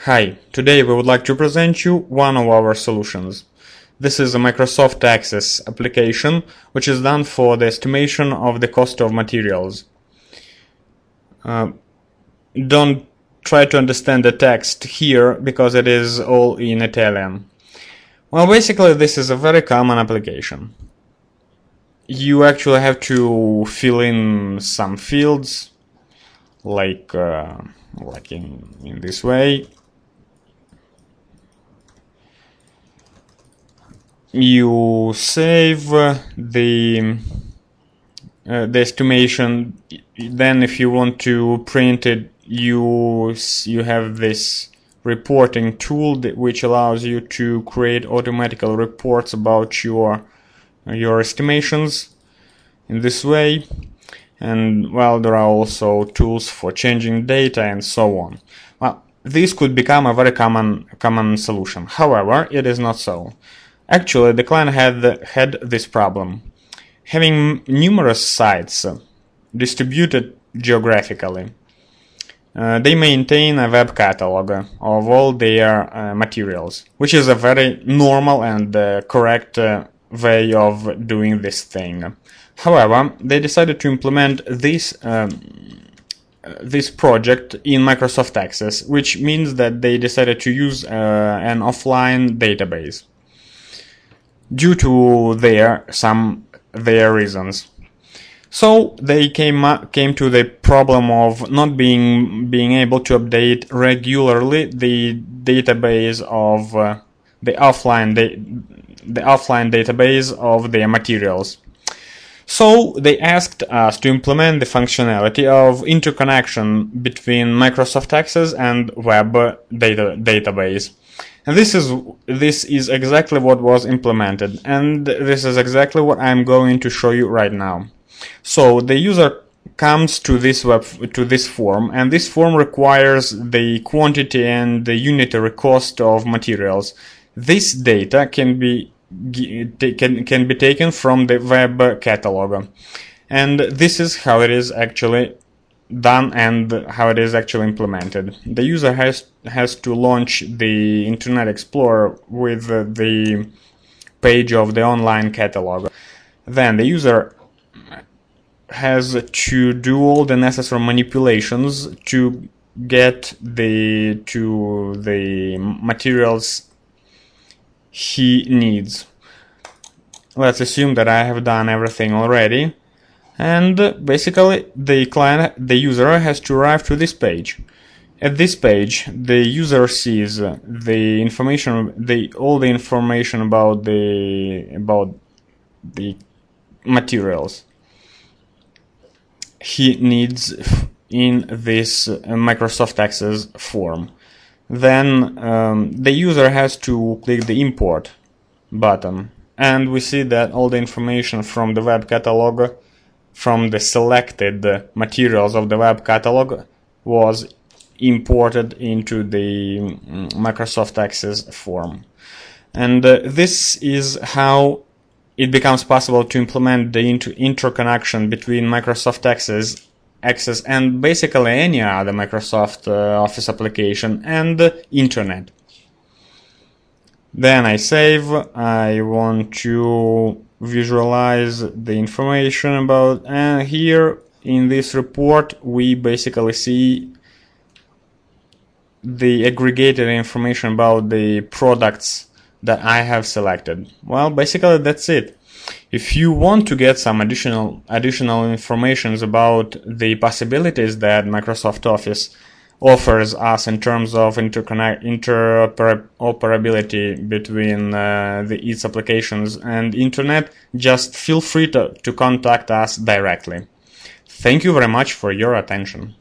Hi, today we would like to present you one of our solutions. This is a Microsoft Access application which is done for the estimation of the cost of materials. Don't try to understand the text here because it is all in Italian. Well, basically this is a very common application. You actually have to fill in some fields like in this way. You save the estimation. Then if you want to print it, you have this reporting tool which allows you to create automatic reports about your estimations in this way. And well, there are also tools for changing data and so on. Well, this could become a very common solution. However, it is not so. Actually, the client had this problem. Having numerous sites distributed geographically, they maintain a web catalog of all their materials, which is a very normal and correct way of doing this thing. However, they decided to implement this project in Microsoft Access, which means that they decided to use an offline database due to their reasons. So they came to the problem of not being able to update regularly the database of the offline database of their materials. So they asked us to implement the functionality of interconnection between Microsoft Access and web database. And this is exactly what was implemented, and this is exactly what I'm going to show you right now. So the user comes to this form, and this form requires the quantity and the unitary cost of materials. This data can be taken from the web catalog, and this is how it is actually done and how it is actually implemented. The user has to launch the Internet Explorer with the page of the online catalog. Then the user has to do all the necessary manipulations to get the materials he needs. Let's assume that I have done everything already. And basically, the user has to arrive to this page. At this page, the user sees the information, all the information about the materials he needs in this Microsoft Access form. Then the user has to click the import button, and we see that all the information from the web catalog, from the selected materials of the web catalog, was imported into the Microsoft Access form. And this is how it becomes possible to implement the interconnection between Microsoft Access and basically any other Microsoft Office application and Internet. Then I save. I want to visualize the information about, and here in this report we basically see the aggregated information about the products that I have selected. Well, basically that's it. If you want to get some additional information about the possibilities that Microsoft Office offers us in terms of interoperability between its applications and Internet, just feel free to contact us directly. Thank you very much for your attention.